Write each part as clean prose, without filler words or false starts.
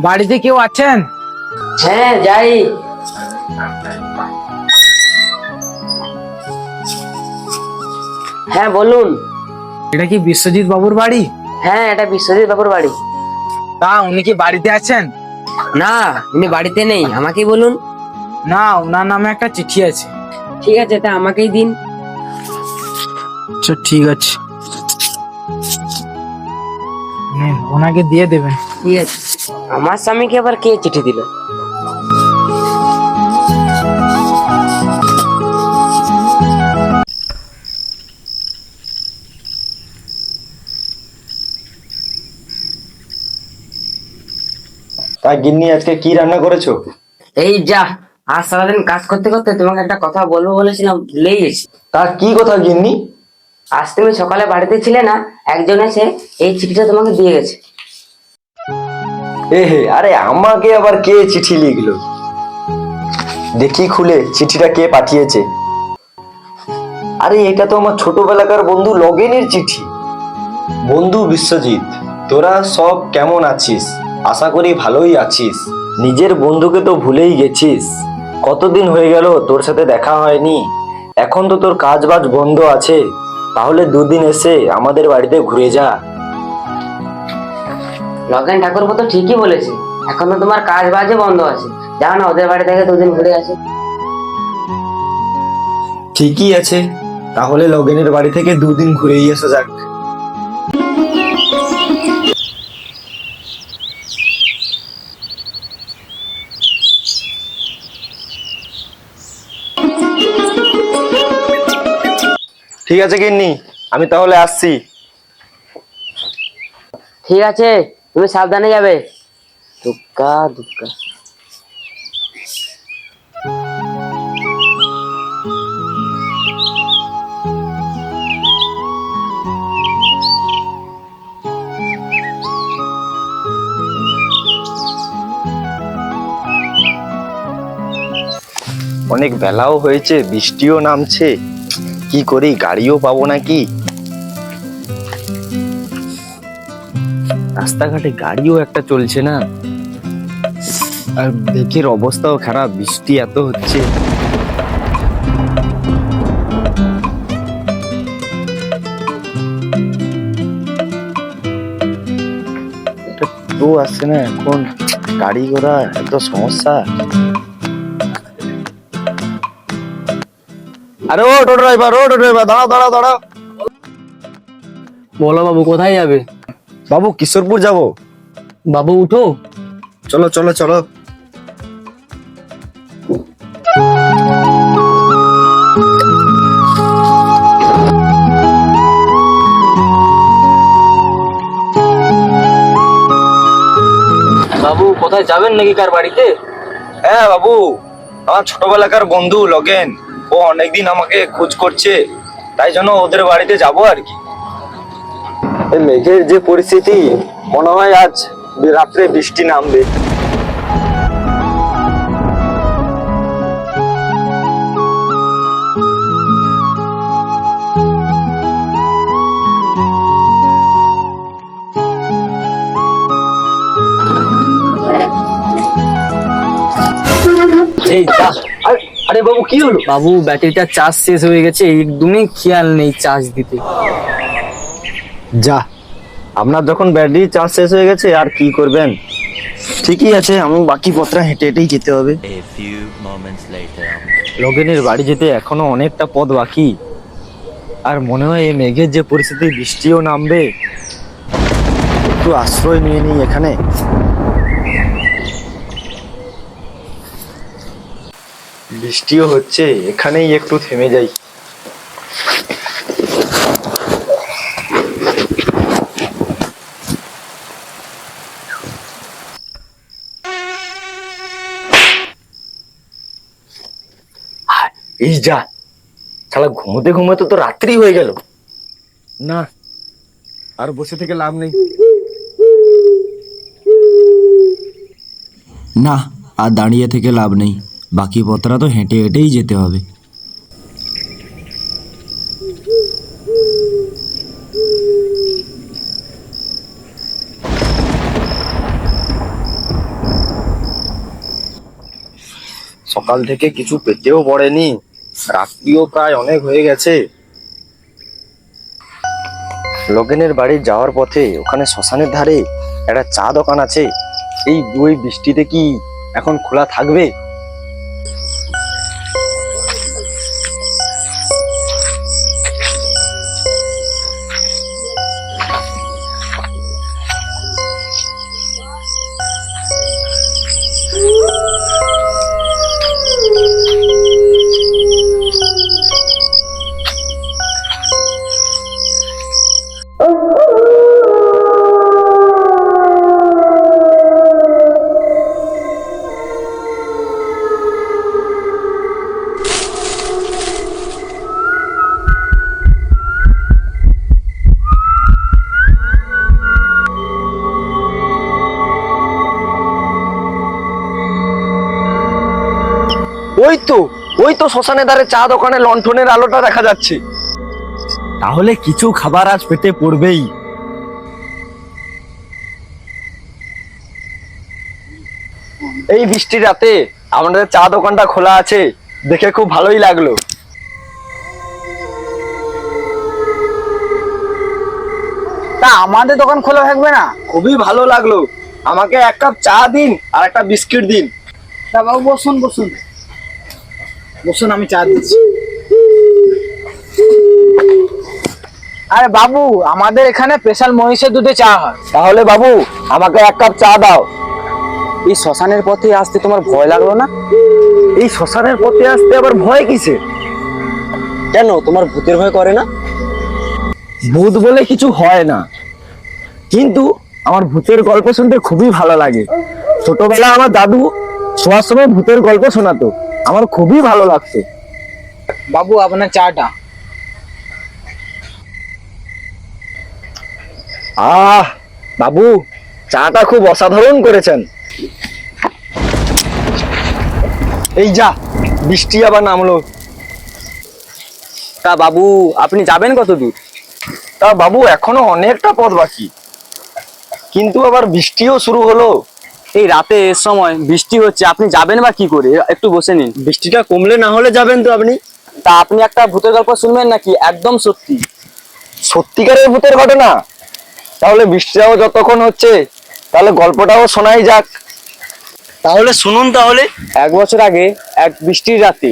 বাড়িতে কেউ আছেন? হ্যাঁ যাই। হ্যাঁ বলুন। এটা কি বিশ্বজিৎ বাবুর বাড়ি? হ্যাঁ এটা বিশ্বজিৎ বাবুর বাড়ি। তা উনি কি বাড়িতে আছেন? না উনি বাড়িতে নেই, আমাকেই বলুন। না, ওনার নামে একটা চিঠি আছে। ঠিক আছে তা আমাকেই দিন। আচ্ছা ঠিক আছে, নিন, ওনাকে দিয়ে দেবেন। ঠিক আছে। আমার স্বামীকে আবার কে চিঠি দিল? তা গিন্নি আজকে কি রান্না করেছো? এই যা, আজ সারাদিন কাজ করতে করতে তোমাকে একটা কথা বলবো বলেছিলাম, ভুলেই গেছি। তা কি কথা গিন্নি? আজ তুমি সকালে বাড়িতে ছিলে না, একজন এসে এই চিঠিটা তোমাকে দিয়ে গেছে। এ হে, আরে আমাকে আবার কে চিঠি লিখলো? দেখি খুলে চিঠিটা কে পাঠিয়েছে। আরে এটা তো আমার ছোটবেলাকার বন্ধু লগেনের চিঠি। বন্ধু বিশ্বজিৎ, তোরা সব কেমন আছিস? আশা করি ভালোই আছিস। নিজের বন্ধুকে তো ভুলেই গেছিস। কতদিন হয়ে গেল তোর সাথে দেখা হয়নি। এখন তো তোর কাজ বাজ বন্ধ আছে, তাহলে দুদিন এসে আমাদের বাড়িতে ঘুরে যা। লগেন ঠাকুরপো তো ঠিকই বলেছে, এখন তো তোমার কাজ বাজে বন্ধ আছে, যাও না ওদের বাড়ি থেকে দুদিন ঘুরে আসে। ঠিকই আছে, তাহলে লগেনের বাড়ি থেকে দুদিন ঘুরেই আসা যাক। ঠিক আছে গিন্নি, আমি তাহলে আসছি। ঠিক আছে, তুমি সাবধানে যাবে। দুক্কা দুক্কা। অনেক বেলাও হয়েছে, বৃষ্টিও নামছে, কি করি, গাড়িও পাবো নাকি। রাস্তাঘাটে গাড়িও একটা চলছে না, আর দেখের অবস্থাও খারাপ, বৃষ্টি এত হচ্ছে। তো আসছে না এখন, গাড়ি ঘোড়া এত সমস্যা। আরে ও টোটো ড্রাইভার, দাঁড়াও দাঁড়াও দাঁড়াও। বলো বাবু, কোথায় যাবে? বাবু কিশোরপুর যাব। বাবু উঠো। চলো চলো চলো। বাবু কোথায় যাবেন নাকি, কার বাড়িতে? হ্যাঁ বাবু, আমার ছোটবেলাকার বন্ধু লগেন, ও অনেকদিন আমাকে খোঁজ করছে, তাই জন্য ওদের বাড়িতে যাব আর কি। এই মেঘের যে পরিস্থিতি, মনে হয় আজ রাত্রে বৃষ্টি নামবে। এই যা। আরে বাবু কি হলো? বাবু ব্যাটারিটা চার্জ শেষ হয়ে গেছে, একদমই খেয়াল নেই চার্জ দিতে। যা, আপনার যখন ব্যাটারি চার্জ শেষ হয়ে গেছে আর কি করবেন। ঠিকই আছে, আমি বাকি পথটা হেঁটে হেঁটেই যেতে হবে। A few moments later. লগেনের বাড়ি যেতে এখনো অনেকটা পথ বাকি, আর মনে হয় এই মেঘের যে পরিস্থিতি, বৃষ্টিও নামবে। একটু আশ্রয় নিয়ে নিই এখানে। বৃষ্টিও হচ্ছে, এখানেই একটু থেমে যাই। এই যা, শালা ঘুমোতে ঘুমোতে তো রাত্রি হয়ে গেল। না, আর বসে থেকে লাভ নেই। না, আর দাঁড়িয়ে থেকে লাভ নেই, বাকি পথটা তো হেঁটে হেঁটেই যেতে হবে। সকাল থেকে কিছু পেটেও পড়েনি, রাত্রিও প্রায় অনেক হয়ে গেছে। লগেনের বাড়ি যাওয়ার পথে ওখানে শ্মশানের ধারে একটা চা দোকান আছে। এই বৃষ্টিতে কি এখন খোলা থাকবে? ওই তো শ্মশানের ধারে চা দোকানে লণ্ঠনের আলোটা দেখা যাচ্ছে। তাহলে কিছু খাবার আজ পেটে পড়বেই। এই বৃষ্টির রাতে আমাদের চা দোকানটা খোলা আছে, দেখে খুব ভালোই লাগলো। তা আমাদের দোকান খোলা থাকবে না? খুবই ভালো লাগলো। আমাকে এক কাপ চা দিন আর একটা বিস্কিট দিন। তা বাবু বসুন বসুন বসুন, আমি চা দিচ্ছি। আরে বাবু, আমাদের এখানে স্পেশাল মহিষের দুধে চা হয়। তাহলে বাবু আমাকে এক কাপ চা দাও। এই শ্মশানের পথে আসতে তোমার ভয় লাগলো না? এই শ্মশানের পথে আসতে আবার ভয় কিসে? কেন, তোমার ভূতের ভয় করে না? ভূত বলে কিছু হয় না, কিন্তু আমার ভূতের গল্প শুনতে খুবই ভালো লাগে। ছোটবেলা আমার দাদু শোয়ার সময় ভূতের গল্প শোনাতো, আমার খুবই ভালো লাগতো। বাবু আপনার চাটা। বাবু, চাটা খুব অসাধারণ করেছেন। এই যা, বৃষ্টি আবার নামলো। তা বাবু, আপনি যাবেন কত দূর? তা বাবু, এখনো অনেকটা পথ বাকি, কিন্তু আবার বৃষ্টিও শুরু হলো। এই রাতে এর সময় বৃষ্টি হচ্ছে, আপনি যাবেন বা কি করে? একটু বসে নিন। বৃষ্টিটা কমলে না হলে যাবেন তো আপনি? তা আপনি একটা ভূতের গল্প শুনবেন নাকি? একদম সত্যি। সত্যিকারের ভূতের ঘটনা? তাহলে বৃষ্টিটাও যতক্ষণ হচ্ছে, তাহলে গল্পটাও শোনাই যাক। তাহলে শুনুন তাহলে। 1 বছর আগে এক বৃষ্টির রাতে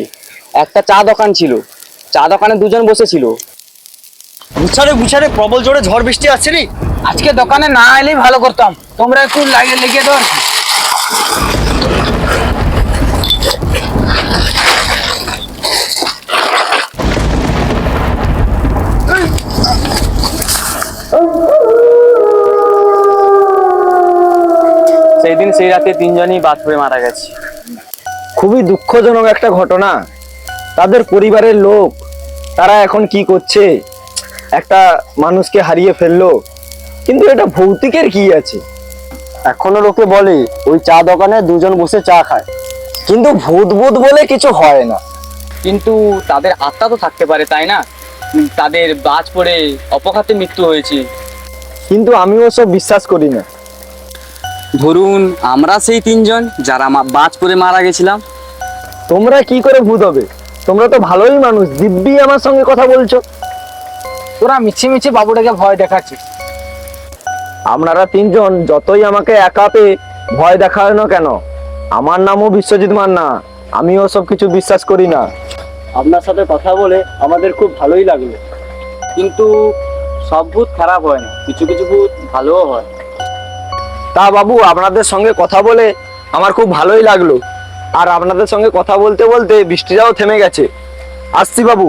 একটা চা দোকান ছিল। চা দোকানে দুজন বসেছিল। বুছারে প্রবল জোরে ঝড় বৃষ্টি আসছে রে। আজকে দোকানে না এলেই ভালো করতাম, তোমরা একটু লেগে দাও। সেই দিন সেই রাতে 3 জনই বাদ পড়ে মারা গেছে। খুবই দুঃখজনক একটা ঘটনা। তাদের পরিবারের লোক, তারা এখন কি করছে? একটা মানুষকে হারিয়ে ফেললো, কিন্তু এটা ভৌতিকের কি আছে? এখনো লোকে বলে ওই চা দোকানে দুজন বসে চা খায়, কিন্তু ভূত বলে কিছু হয় না। কিন্তু তাদের আত্মা তো থাকতে পারে, তাই না? তাদের বাজ পড়ে অপঘাতে মৃত্যু হয়েছে। কিন্তু আমি ওসব বিশ্বাস করি না। ধরুন আমরা সেই 3 জন যারা বাজ পড়ে মারা গেছিলাম। তোমরা কি করে ভূত হবে? তোমরা তো ভালোই মানুষ, দিব্যি আমার সঙ্গে কথা বলছো। তোরা মিছি বাবুটাকে ভয় দেখাচ্ছিস। আপনারা 3 জন যতই আমাকে একা পেয়ে ভয় দেখায় না কেন, আমার নামও বিশ্বজিৎ মান্না, আমি ওসব কিছু বিশ্বাস করি না। আপনার সাথে কথা বলে আমাদের খুব ভালোই লাগলো। কিন্তু সব ভূত খারাপ হয় না, কিছু কিছু ভূত ভালোও হয়। তা বাবু, আপনাদের সঙ্গে কথা বলে আমার খুব ভালোই লাগলো। আর আপনাদের সঙ্গে কথা বলতে বলতে বৃষ্টিটাও থেমে গেছে। আসছি বাবু।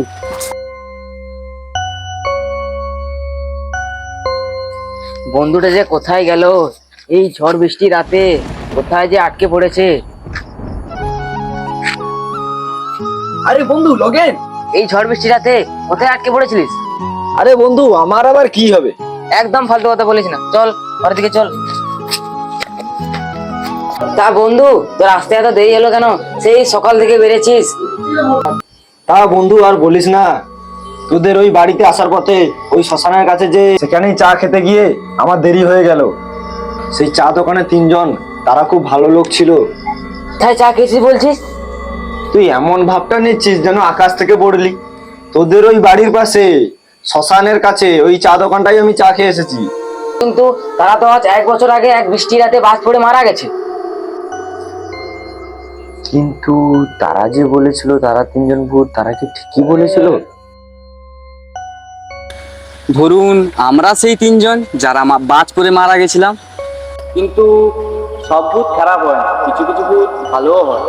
বন্ধুটা যে কোথায় গেল? এই ঝড় বৃষ্টি রাতে কোথায় যে আটকে পড়েছে? আরে বন্ধু লগেন, এই ঝড় বৃষ্টি রাতে কোথায় আটকে পড়েছিলিস? আরে বন্ধু, আমার আবার কি হবে? একদম ফালতু কথা বলিস না, চল ওর দিকে চল। তা বন্ধু, তোর আসতে এত দেরি হলো কেন? সেই সকাল থেকে বেরিয়েছিস। তা বন্ধু আর বলিস না, তোদের ওই বাড়িতে আসার পথে ওই শ্মশানের কাছে যে সেখানেই চা খেতে গিয়ে আমার দেরি হয়ে গেল। সেই চা দোকানে 3 জন, তারা খুব ভালো লোক ছিল। তাই চা খেয়েছিস বলছিস? তুই এমন ভাবটা নিচ্ছিস যেন আকাশ থেকে পড়লি। তোদের ওই বাড়ির পাশে শ্মশানের কাছে ওই চা দোকানটাই আমি চা খেয়ে এসেছি। কিন্তু তারা তো আজ 1 বছর আগে এক বৃষ্টি রাতে বাজ পড়ে মারা গেছে। কিন্তু তারা যে বলেছিল তারা 3জন ভূত, তারা কি ঠিকই বলেছিল? ধরুন আমরা সেই 3জন যারা বাজ পড়ে মারা গেছিলাম, কিন্তু সব ভূত খারাপ হয় না, কিছু কিছু ভূত ভালোও হয়।